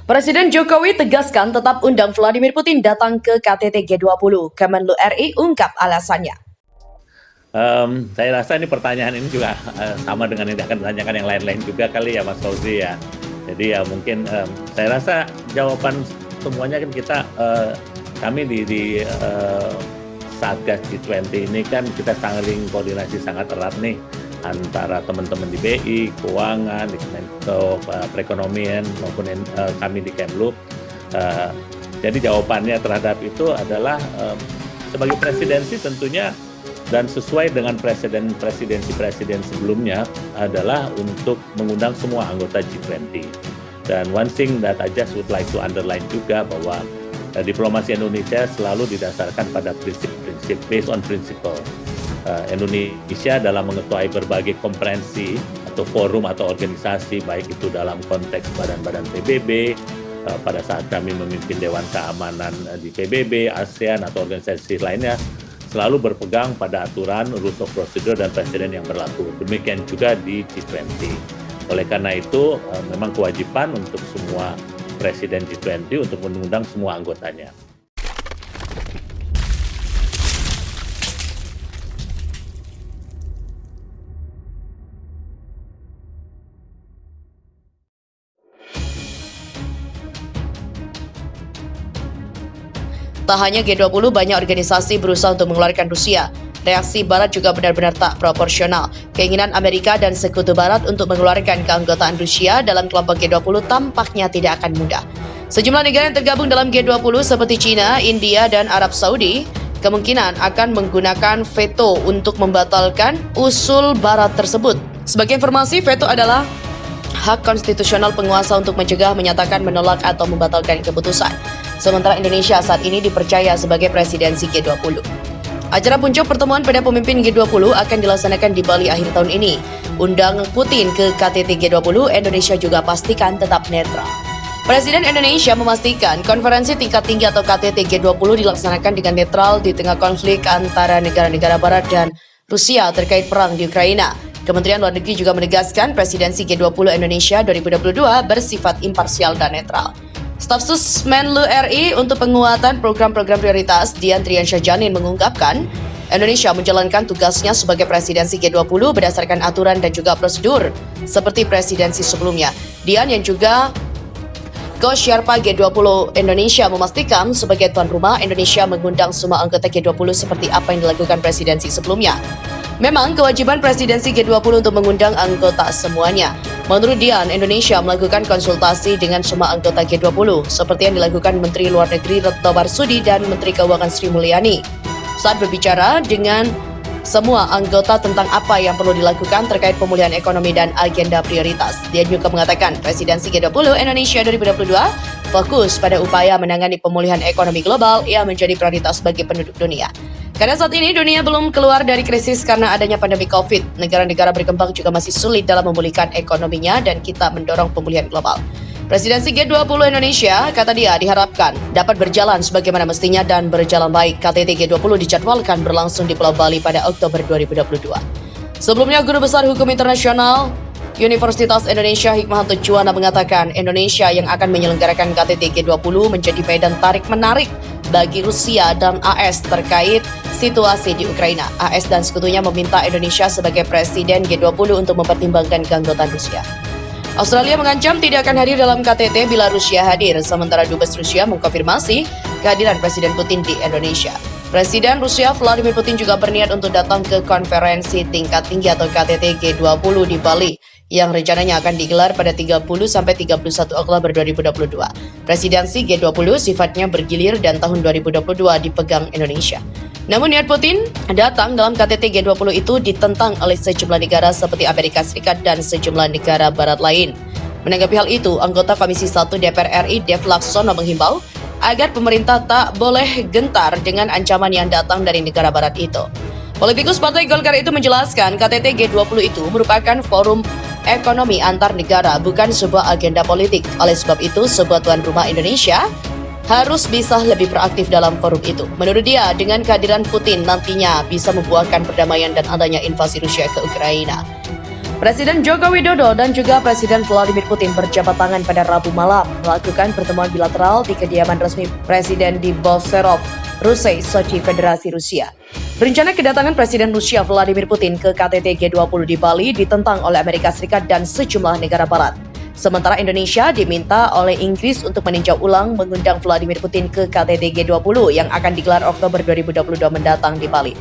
Presiden Jokowi tegaskan tetap undang Vladimir Putin datang ke KTT G20. Kemenlu RI ungkap alasannya. Saya rasa ini pertanyaan ini juga sama dengan yang akan ditanyakan yang lain-lain juga kali ya Mas Fauzi ya. Jadi ya mungkin saya rasa jawaban semuanya kan kami di Satgas G20 ini kan kita saling koordinasi sangat erat nih antara teman-teman di BI, keuangan, di Kemenko perekonomian maupun kami di Kemlu. Jadi jawabannya terhadap itu adalah sebagai presidensi tentunya dan sesuai dengan presidensi sebelumnya adalah untuk mengundang semua anggota G20. Dan one thing that I just would like to underline juga bahwa diplomasi Indonesia selalu didasarkan pada prinsip-prinsip based on principle. Indonesia dalam mengetuai berbagai konferensi atau forum atau organisasi, baik itu dalam konteks badan-badan PBB, pada saat kami memimpin Dewan Keamanan di PBB, ASEAN atau organisasi lainnya, selalu berpegang pada aturan, rules of procedure dan presiden yang berlaku. Demikian juga di G20. Oleh karena itu, memang kewajiban untuk semua presiden G20 untuk mengundang semua anggotanya. Tak hanya G20, banyak organisasi berusaha untuk mengeluarkan Rusia. Reaksi Barat juga benar-benar tak proporsional. Keinginan Amerika dan Sekutu Barat untuk mengeluarkan keanggotaan Rusia dalam kelompok G20 tampaknya tidak akan mudah. Sejumlah negara yang tergabung dalam G20 seperti China, India, dan Arab Saudi kemungkinan akan menggunakan veto untuk membatalkan usul Barat tersebut. Sebagai informasi, veto adalah hak konstitusional penguasa untuk mencegah, menyatakan, menolak, atau membatalkan keputusan. Sementara Indonesia saat ini dipercaya sebagai presidensi G20. Acara puncak pertemuan pada pemimpin G20 akan dilaksanakan di Bali akhir tahun ini. Undang Putin ke KTT G20, Indonesia juga pastikan tetap netral. Presiden Indonesia memastikan konferensi tingkat tinggi atau KTT G20 dilaksanakan dengan netral di tengah konflik antara negara-negara Barat dan Rusia terkait perang di Ukraina. Kementerian Luar Negeri juga menegaskan presidensi G20 Indonesia 2022 bersifat imparsial dan netral. Staf Sus Menlu RI untuk penguatan program-program prioritas, Dian Triansyah Janin mengungkapkan, Indonesia menjalankan tugasnya sebagai presidensi G20 berdasarkan aturan dan juga prosedur seperti presidensi sebelumnya. Dian yang juga Co-Sherpa G20 Indonesia memastikan sebagai tuan rumah, Indonesia mengundang semua anggota G20 seperti apa yang dilakukan presidensi sebelumnya. Memang kewajiban presidensi G20 untuk mengundang anggota semuanya. Menurut Dian, Indonesia melakukan konsultasi dengan semua anggota G20 seperti yang dilakukan Menteri Luar Negeri Retno Marsudi dan Menteri Keuangan Sri Mulyani saat berbicara dengan semua anggota tentang apa yang perlu dilakukan terkait pemulihan ekonomi dan agenda prioritas. Dia juga mengatakan presidensi G20 Indonesia 2022 fokus pada upaya menangani pemulihan ekonomi global yang menjadi prioritas bagi penduduk dunia. Karena saat ini dunia belum keluar dari krisis karena adanya pandemi COVID, negara-negara berkembang juga masih sulit dalam memulihkan ekonominya dan kita mendorong pemulihan global. Presidensi G20 Indonesia, kata dia, diharapkan dapat berjalan sebagaimana mestinya dan berjalan baik. KTT G20 dijadwalkan berlangsung di Pulau Bali pada Oktober 2022. Sebelumnya, Guru Besar Hukum Internasional Universitas Indonesia Hikmahanto Juwana mengatakan Indonesia yang akan menyelenggarakan KTT G20 menjadi medan tarik-menarik bagi Rusia dan AS terkait situasi di Ukraina. AS dan sekutunya meminta Indonesia sebagai presiden G20 untuk mempertimbangkan keanggotaan Rusia. Australia mengancam tidak akan hadir dalam KTT bila Rusia hadir, sementara Dubes Rusia mengkonfirmasi kehadiran Presiden Putin di Indonesia. Presiden Rusia Vladimir Putin juga berniat untuk datang ke konferensi tingkat tinggi atau KTT G20 di Bali yang rencananya akan digelar pada 30 sampai 31 Oktober 2022. Presidensi G20 sifatnya bergilir dan tahun 2022 dipegang Indonesia. Namun niat Putin datang dalam KTT G20 itu ditentang oleh sejumlah negara seperti Amerika Serikat dan sejumlah negara barat lain. Menanggapi hal itu, anggota Komisi 1 DPR RI Dev Laksono menghimbau agar pemerintah tak boleh gentar dengan ancaman yang datang dari negara barat itu. Politikus Partai Golkar itu menjelaskan KTT G20 itu merupakan forum ekonomi antar negara, bukan sebuah agenda politik. Oleh sebab itu, sebuah tuan rumah Indonesia harus bisa lebih proaktif dalam forum itu. Menurut dia, dengan kehadiran Putin nantinya bisa membuahkan perdamaian dan adanya invasi Rusia ke Ukraina. Presiden Joko Widodo dan juga Presiden Vladimir Putin berjabat tangan pada Rabu malam melakukan pertemuan bilateral di kediaman resmi Presiden di Bolserov, Rusei, Sochi, Federasi Rusia. Rencana kedatangan Presiden Rusia Vladimir Putin ke KTT G20 di Bali ditentang oleh Amerika Serikat dan sejumlah negara barat. Sementara Indonesia diminta oleh Inggris untuk meninjau ulang mengundang Vladimir Putin ke KTT G20 yang akan digelar Oktober 2022 mendatang di Bali.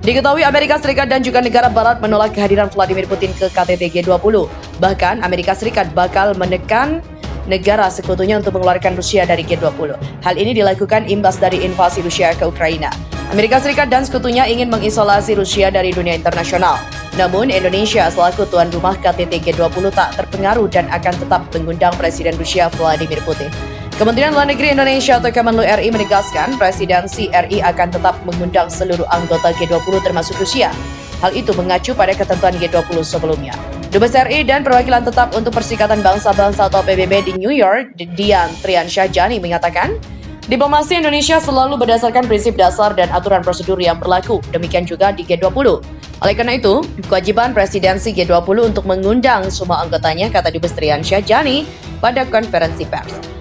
Diketahui Amerika Serikat dan juga negara barat menolak kehadiran Vladimir Putin ke KTT G20. Bahkan Amerika Serikat bakal menekan negara sekutunya untuk mengeluarkan Rusia dari G20. Hal ini dilakukan imbas dari invasi Rusia ke Ukraina. Amerika Serikat dan sekutunya ingin mengisolasi Rusia dari dunia internasional. Namun Indonesia selaku tuan rumah KTT G20 tak terpengaruh dan akan tetap mengundang Presiden Rusia Vladimir Putin. Kementerian Luar Negeri Indonesia atau Kemenlu RI menegaskan Presidensi RI akan tetap mengundang seluruh anggota G20 termasuk Rusia. Hal itu mengacu pada ketentuan G20 sebelumnya. Dubes RI dan Perwakilan Tetap untuk Perserikatan Bangsa-Bangsa atau PBB di New York, Dian Triansyah Jani mengatakan, diplomasi Indonesia selalu berdasarkan prinsip dasar dan aturan prosedur yang berlaku. Demikian juga di G20. Oleh karena itu, kewajiban Presidensi G20 untuk mengundang semua anggotanya, kata Dubes Triansyah Jani pada konferensi pers.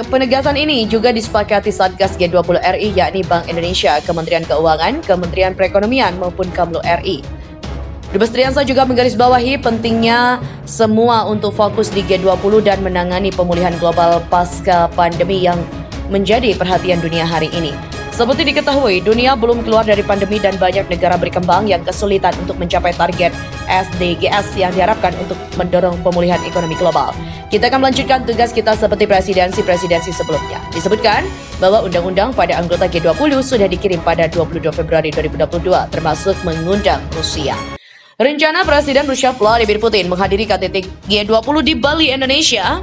Penegasan ini juga disepakati Satgas G20 RI yakni Bank Indonesia, Kementerian Keuangan, Kementerian Perekonomian maupun Kemlu RI. Dubes Triansyah juga menggarisbawahi pentingnya semua untuk fokus di G20 dan menangani pemulihan global pasca pandemi yang menjadi perhatian dunia hari ini. Seperti diketahui, dunia belum keluar dari pandemi dan banyak negara berkembang yang kesulitan untuk mencapai target SDGs yang diharapkan untuk mendorong pemulihan ekonomi global. Kita akan melanjutkan tugas kita seperti presidensi sebelumnya. Disebutkan bahwa undang-undang pada anggota G20 sudah dikirim pada 22 Februari 2022, termasuk mengundang Rusia. Rencana Presiden Rusia Vladimir Putin menghadiri KTT G20 di Bali, Indonesia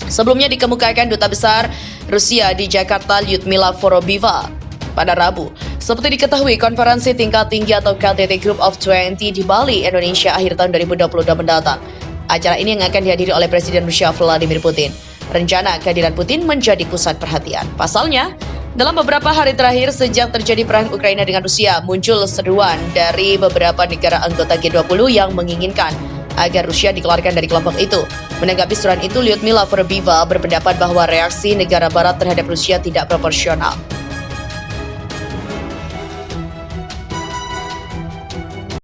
sebelumnya dikemukakan Duta Besar Rusia di Jakarta Lyudmila Vorobiva pada Rabu. Seperti diketahui, konferensi tingkat tinggi atau KTT Group of 20 di Bali, Indonesia akhir tahun 2022 mendatang. Acara ini yang akan dihadiri oleh Presiden Rusia Vladimir Putin. Rencana kehadiran Putin menjadi pusat perhatian. Pasalnya, dalam beberapa hari terakhir sejak terjadi perang Ukraina dengan Rusia, muncul seruan dari beberapa negara anggota G20 yang menginginkan agar Rusia dikeluarkan dari kelompok itu. Menanggapi seruan itu, Lyudmila Vorobiva berpendapat bahwa reaksi negara barat terhadap Rusia tidak proporsional.